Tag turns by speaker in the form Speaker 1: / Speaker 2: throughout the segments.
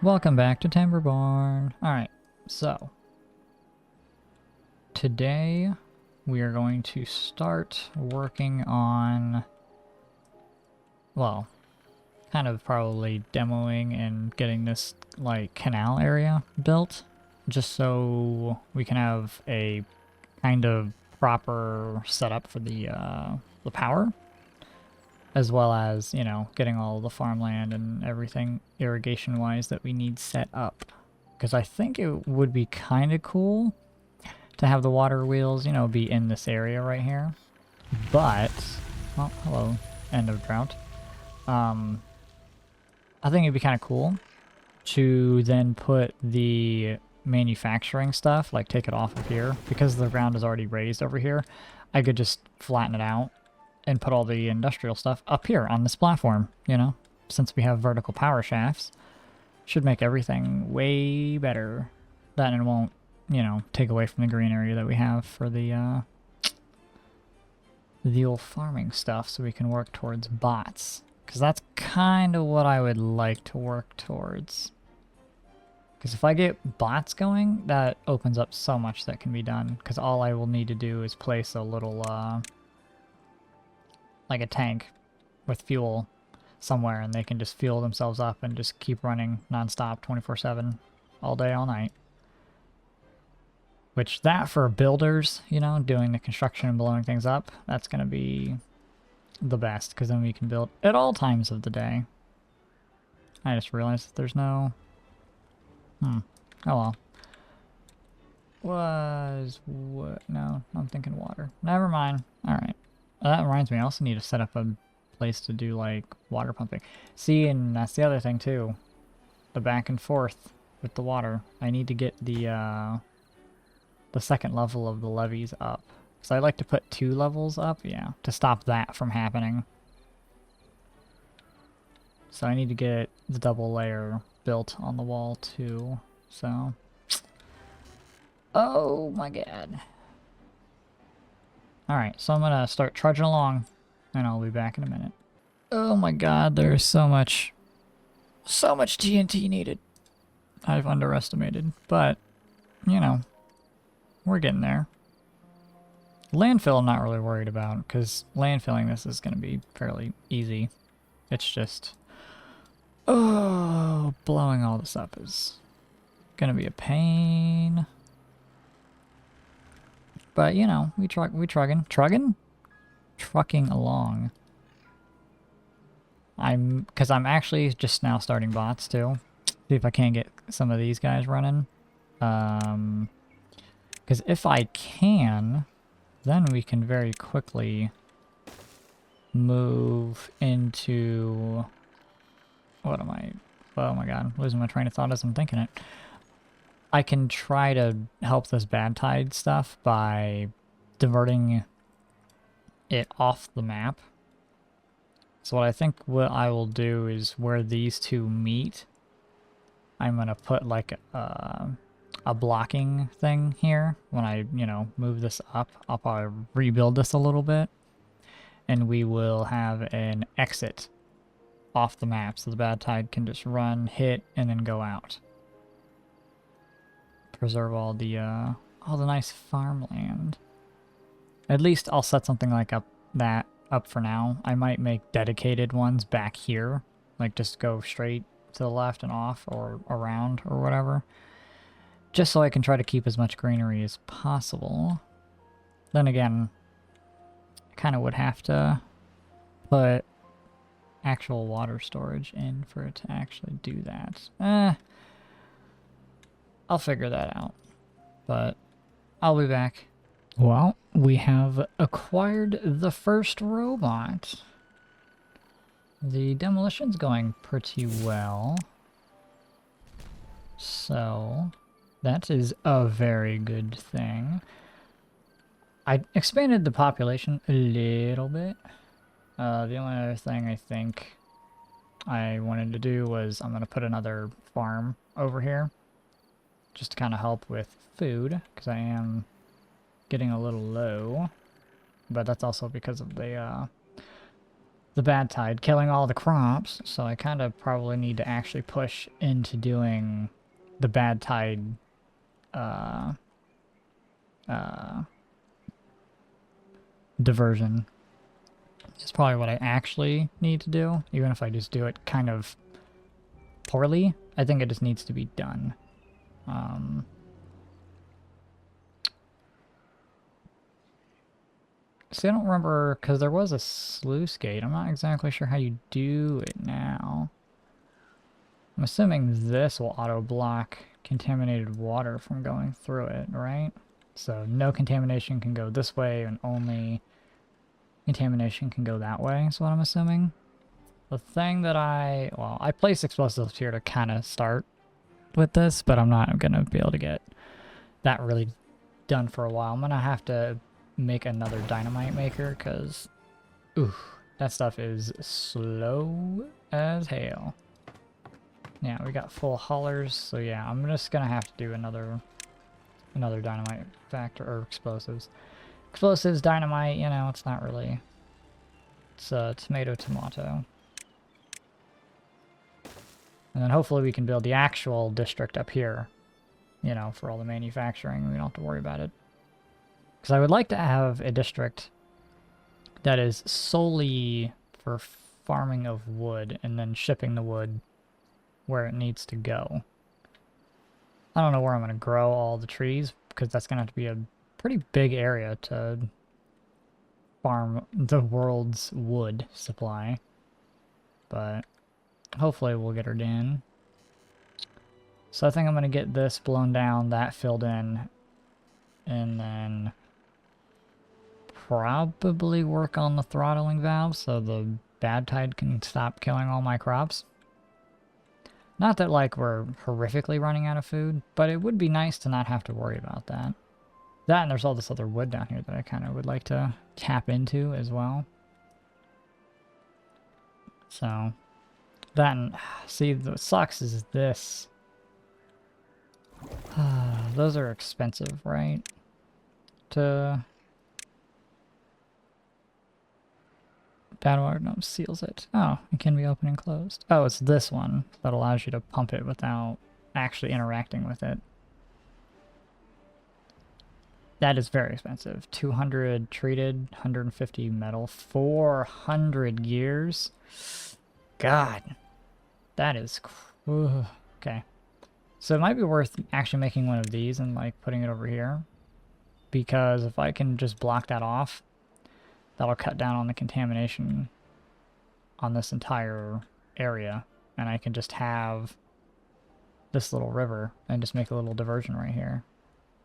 Speaker 1: Welcome back to Timberborn. Alright, so today we are going to start working on, well, kind of probably demoing and getting this like canal area built just so we can have a kind of proper setup for the power, as well as, you know, getting all the farmland and everything irrigation-wise that we need set up. Because I think it would be kind of cool to have the water wheels, you know, be in this area right here. But, well, hello, end of drought. I think it'd be kind of cool to then put the manufacturing stuff, like take it off of here. Because the ground is already raised over here, I could just flatten it out and put all the industrial stuff up here on this platform, you know, since we have vertical power shafts. Should make everything way better. That and it won't, you know, take away from the green area that we have for the old farming stuff, so we can work towards bots. Because that's kind of what I would like to work towards. Because if I get bots going, that opens up so much that can be done. Because all I will need to do is place a little, like a tank with fuel somewhere, and they can just fuel themselves up and just keep running non-stop 24/7 all day, all night. Which that for builders, you know, doing the construction and blowing things up, that's going to be the best, because then we can build at all times of the day. I just realized that there's no... Oh well. What? No, I'm thinking water. Never mind. Alright. That reminds me, I also need to set up a place to do, like, water pumping. See, and that's the other thing, too. The back and forth with the water. I need to get the second level of the levees up. Because I like to put 2 levels up, yeah, to stop that from happening. So I need to get the double layer built on the wall, too. So... Oh my god. Alright, so I'm gonna start trudging along, and I'll be back in a minute. Oh my god, there's so much TNT needed. I've underestimated, but, you know, we're getting there. Landfill I'm not really worried about, because landfilling this is gonna be fairly easy. It's just... Oh, blowing all this up is gonna be a pain. But, you know, we trucking along. Because I'm actually just now starting bots, too. See if I can get some of these guys running. Because if I can, then we can very quickly move into... What am I... Oh my god, I'm losing my train of thought as I'm thinking it. I can try to help this bad tide stuff by diverting it off the map. So what I think what I will do is where these two meet, I'm going to put like a blocking thing here. When I, you know, move this up, I'll probably rebuild this a little bit. And we will have an exit off the map so the bad tide can just run, hit, and then go out. Preserve all the nice farmland. At least I'll set something like that up for now. I might make dedicated ones back here, like just go straight to the left and off, or around or whatever, just so I can try to keep as much greenery as possible. Then again, I kind of would have to put actual water storage in for it to actually do that. I'll figure that out, but I'll be back. Well, we have acquired the first robot. The demolition's going pretty well, so that is a very good thing. I expanded the population a little bit. The only other thing I think I wanted to do was I'm going to put another farm over here, just to kind of help with food, because I am getting a little low. But that's also because of the the bad tide, killing all the crops, so I kind of probably need to actually push into doing the bad tide uh, diversion. It's probably what I actually need to do, even if I just do it kind of poorly. I think it just needs to be done. See, I don't remember, because there was a sluice gate. I'm not exactly sure how you do it now. I'm assuming this will auto-block contaminated water from going through it, right? So no contamination can go this way, and only contamination can go that way, is what I'm assuming. The thing that well, I place explosives here to kind of start with this, but I'm not going to be able to get that really done for a while. I'm going to have to make another dynamite maker, because, ooh, that stuff is slow as hell. Yeah, we got full haulers, so yeah, I'm just going to have to do another dynamite factor, or explosives. Explosives, dynamite, you know, it's not really, it's tomato. And then hopefully we can build the actual district up here, you know, for all the manufacturing. We don't have to worry about it. Because I would like to have a district that is solely for farming of wood and then shipping the wood where it needs to go. I don't know where I'm going to grow all the trees, because that's going to have to be a pretty big area to farm the world's wood supply. But hopefully we'll get her in. So I think I'm going to get this blown down, that filled in, and then probably work on the throttling valve so the bad tide can stop killing all my crops. Not that, like, we're horrifically running out of food, but it would be nice to not have to worry about that. That, and there's all this other wood down here that I kind of would like to tap into as well. So, that, and, see, what sucks is this. Those are expensive, right? Bad water dump seals it. Oh, it can be open and closed. Oh, it's this one that allows you to pump it without actually interacting with it. That is very expensive. 200 treated, 150 metal, 400 gears. God, that is... okay. So it might be worth actually making one of these and, like, putting it over here. Because if I can just block that off, that'll cut down on the contamination on this entire area. And I can just have this little river and just make a little diversion right here.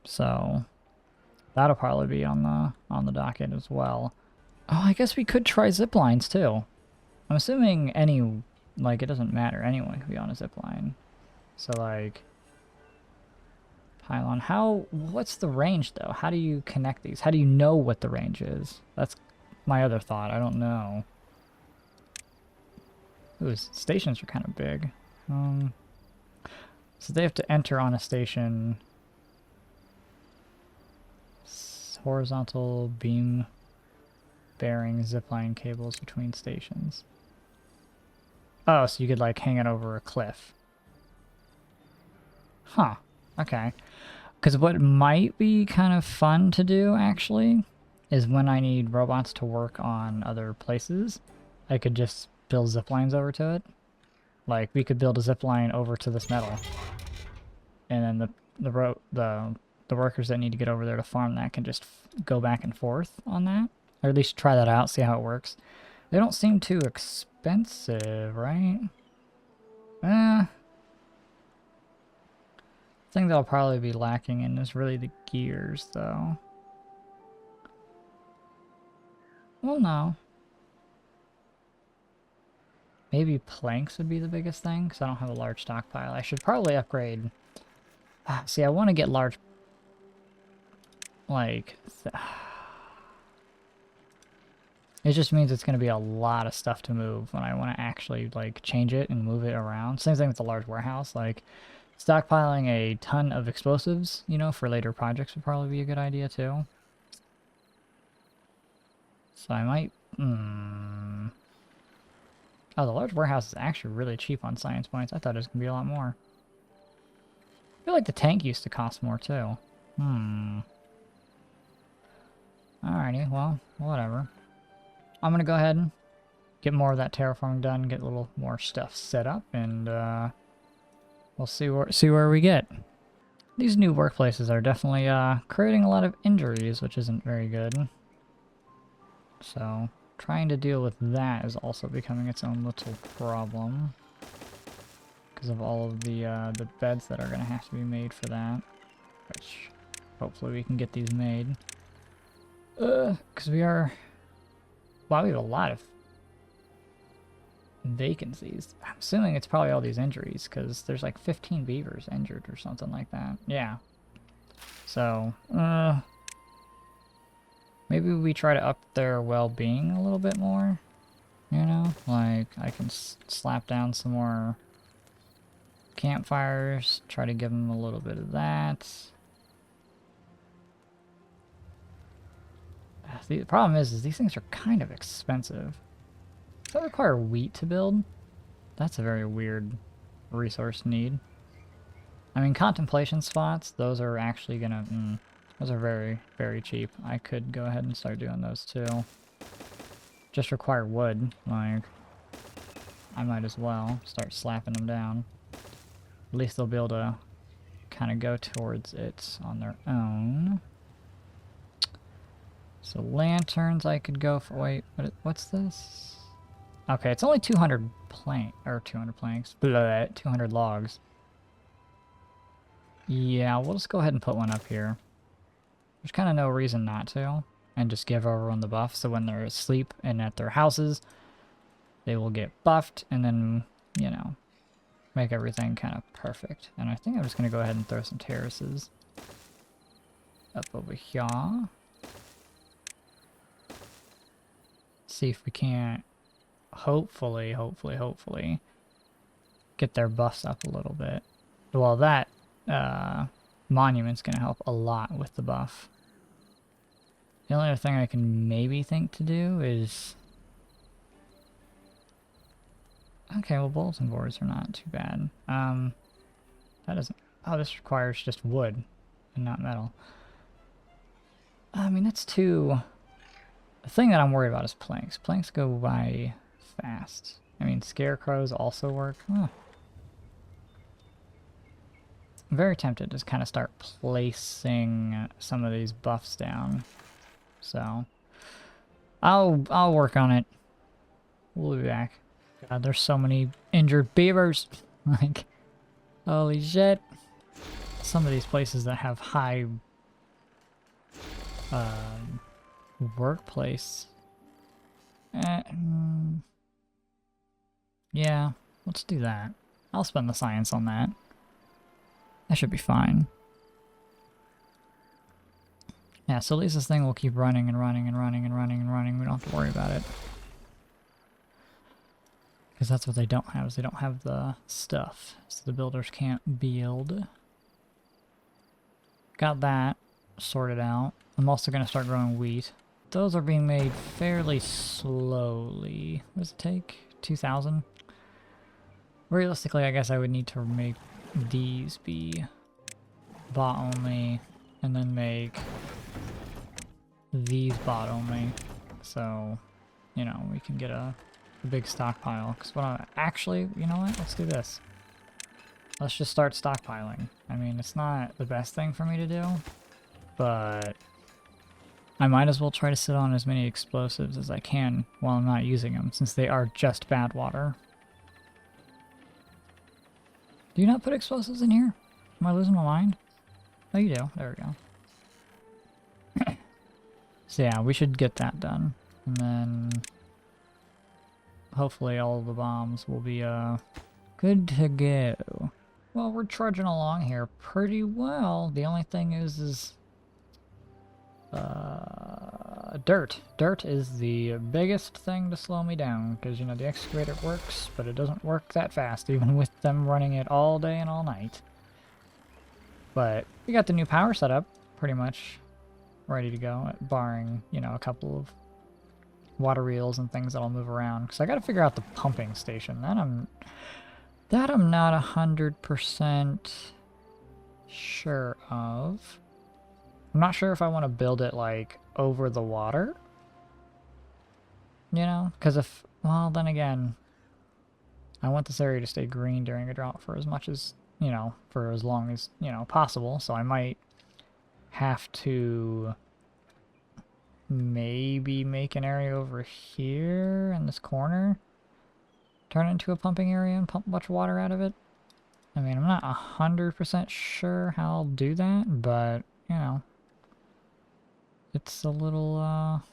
Speaker 1: So that'll probably be on the docket as well. Oh, I guess we could try zip lines too. I'm assuming any, like, it doesn't matter. Anyone can be on a zip line. So, like, pylon. What's the range though? How do you connect these? How do you know what the range is? That's my other thought. I don't know. Ooh, stations are kind of big. So they have to enter on a station. Horizontal beam bearing zipline cables between stations. Oh, so you could, like, hang it over a cliff. Huh. Okay. Because what might be kind of fun to do, actually, is when I need robots to work on other places, I could just build zip lines over to it. Like, we could build a zip line over to this metal. And then the workers that need to get over there to farm that can just go back and forth on that. Or at least try that out, see how it works. They don't seem too expensive, right? The thing that I'll probably be lacking in is really the gears, though. Well, no. Maybe planks would be the biggest thing, because I don't have a large stockpile. I should probably upgrade. See, I want to get large... Like... It just means it's going to be a lot of stuff to move when I want to actually, like, change it and move it around. Same thing with the large warehouse. Like, stockpiling a ton of explosives, you know, for later projects would probably be a good idea, too. So I might... Oh, the large warehouse is actually really cheap on science points. I thought it was going to be a lot more. I feel like the tank used to cost more, too. Alrighty, well, whatever. I'm going to go ahead and get more of that terraforming done, get a little more stuff set up, and we'll see where we get. These new workplaces are definitely creating a lot of injuries, which isn't very good. So, trying to deal with that is also becoming its own little problem. Because of all of the beds that are going to have to be made for that. Which, hopefully we can get these made. Because we are... Wow, we have a lot of vacancies. I'm assuming it's probably all these injuries, because there's like 15 beavers injured or something like that. Yeah. So, maybe we try to up their well-being a little bit more. You know? Like, I can slap down some more campfires, try to give them a little bit of that. The problem is these things are kind of expensive. Does that require wheat to build? That's a very weird resource need. I mean, contemplation spots, those are actually gonna... those are very, very cheap. I could go ahead and start doing those too. Just require wood, like... I might as well start slapping them down. At least they'll be able to kind of go towards it on their own. So lanterns I could go for... Wait, what's this? Okay, it's only 200 planks. Blah, 200 logs. Yeah, we'll just go ahead and put one up here. There's kind of no reason not to. And just give everyone the buff, so when they're asleep and at their houses, they will get buffed, and then, you know, make everything kind of perfect. And I think I'm just going to go ahead and throw some terraces up over here. See if we can't, hopefully, get their buffs up a little bit. Well, that monument's going to help a lot with the buff. The only other thing I can maybe think to do is... Okay, well, bulletin boards are not too bad. That doesn't... Oh, this requires just wood and not metal. I mean, that's too... The thing that I'm worried about is planks. Planks go by fast. I mean, scarecrows also work. Huh. I'm very tempted to just kind of start placing some of these buffs down. So, I'll work on it. We'll be back. God, there's so many injured beavers. Like, holy shit. Some of these places that have high workplace. Yeah, let's do that. I'll spend the science on that. That should be fine. Yeah, so at least this thing will keep running and running and running and running and running. We don't have to worry about it. Because that's what they don't have, is they don't have the stuff. So the builders can't build. Got that sorted out. I'm also going to start growing wheat. Those are being made fairly slowly. What does it take? 2,000? Realistically, I guess I would need to make these be bot only, and then make these bot only. So, you know, we can get a big stockpile. Because what I actually, you know what? Let's do this. Let's just start stockpiling. I mean, it's not the best thing for me to do, but I might as well try to sit on as many explosives as I can while I'm not using them, since they are just bad water. Do you not put explosives in here? Am I losing my mind? Oh, you do. There we go. So yeah, we should get that done. And then hopefully all of the bombs will be good to go. Well, we're trudging along here pretty well. The only thing is dirt. Dirt is the biggest thing to slow me down, because, you know, the excavator works, but it doesn't work that fast, even with them running it all day and all night. But we got the new power setup pretty much ready to go, barring, you know, a couple of water reels and things that'll move around. Because I got to figure out the pumping station. That I'm not 100% sure of. I'm not sure if I want to build it like over the water. You know, because if, well, then again, I want this area to stay green during a drought for as much as, you know, for as long as, you know, possible. So I might have to maybe make an area over here in this corner, turn it into a pumping area and pump a bunch of water out of it. I mean, I'm not 100% sure how I'll do that, but, you know, it's a little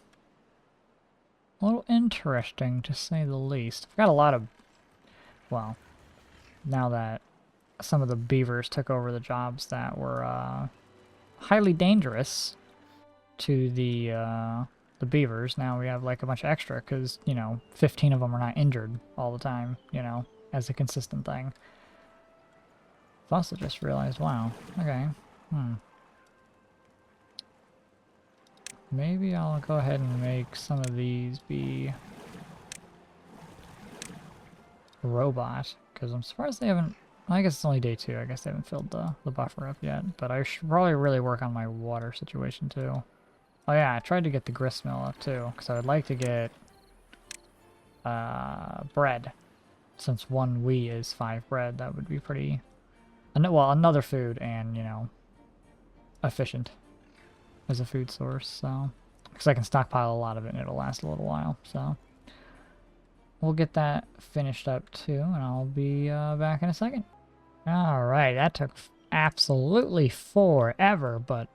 Speaker 1: interesting to say the least. I've got a lot of, well, now that some of the beavers took over the jobs that were highly dangerous to the beavers, now we have like a bunch of extra because, you know, 15 of them are not injured all the time, you know, as a consistent thing. I've also just realized, wow, okay, maybe I'll go ahead and make some of these be robot, because I'm surprised they haven't, I guess it's only day 2, I guess they haven't filled the buffer up yet, but I should probably really work on my water situation too. Oh yeah, I tried to get the grist mill up too, because I would like to get bread. Since 1 wheat is 5 bread, that would be pretty, well, another food and, you know, efficient as a food source, so, because I can stockpile a lot of it and it'll last a little while, so. We'll get that finished up too, and I'll be back in a second. Alright, that took absolutely forever, but,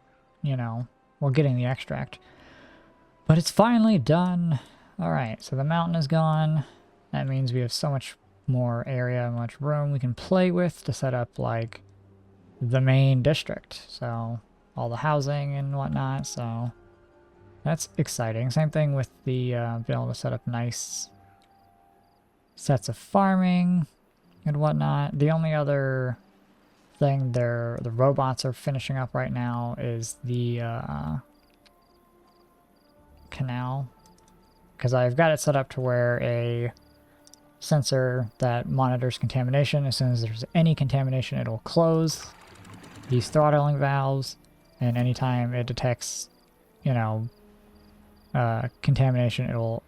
Speaker 1: you know, we're getting the extract. But it's finally done. Alright, so the mountain is gone. That means we have so much more area, much room we can play with to set up, like, the main district. So, all the housing and whatnot, so that's exciting. Same thing with the being able to set up nice sets of farming and whatnot. The only other thing the robots are finishing up right now is the canal, because I've got it set up to where a sensor that monitors contamination, as soon as there's any contamination, it'll close these throttling valves, and anytime it detects, you know, contamination, it'll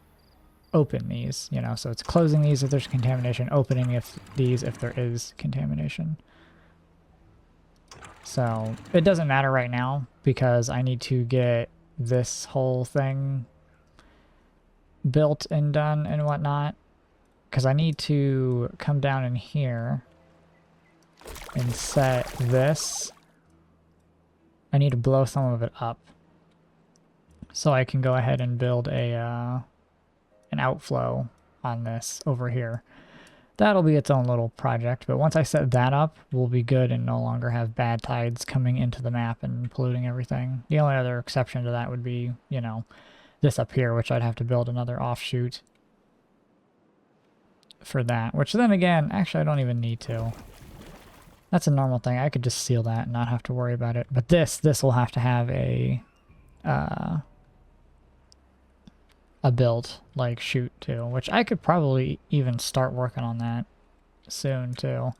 Speaker 1: open these, you know, so it's closing these if there's contamination, opening if there is contamination. So it doesn't matter right now because I need to get this whole thing built and done and whatnot, because I need to come down in here and set this. I need to blow some of it up so I can go ahead and build a an outflow on this over here. That'll be its own little project, but once I set that up, we'll be good and no longer have bad tides coming into the map and polluting everything. The only other exception to that would be, you know, this up here, which I'd have to build another offshoot for that, which then again, actually I don't even need to. That's a normal thing. I could just seal that and not have to worry about it. But this will have to have a build, like, chute too, which I could probably even start working on that soon too.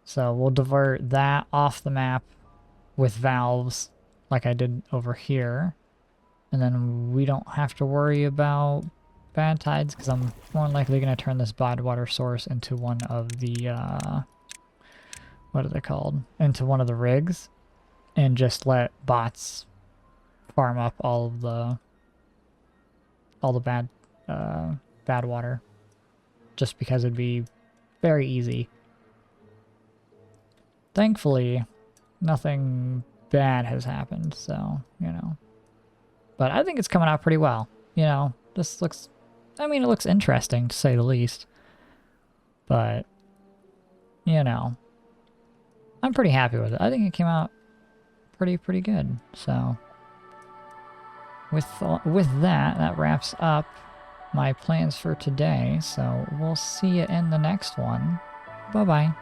Speaker 1: So we'll divert that off the map with valves like I did over here, and then we don't have to worry about bad tides, because I'm more than likely going to turn this bad water source into one of the what are they called, into one of the rigs, and just let bots farm up all the bad water, just because it'd be very easy. Thankfully, nothing bad has happened, so, you know. But I think it's coming out pretty well. You know, this looks, I mean, it looks interesting to say the least. But, you know, I'm pretty happy with it. I think it came out pretty good, so. With that wraps up my plans for today, so we'll see you in the next one. Bye-bye.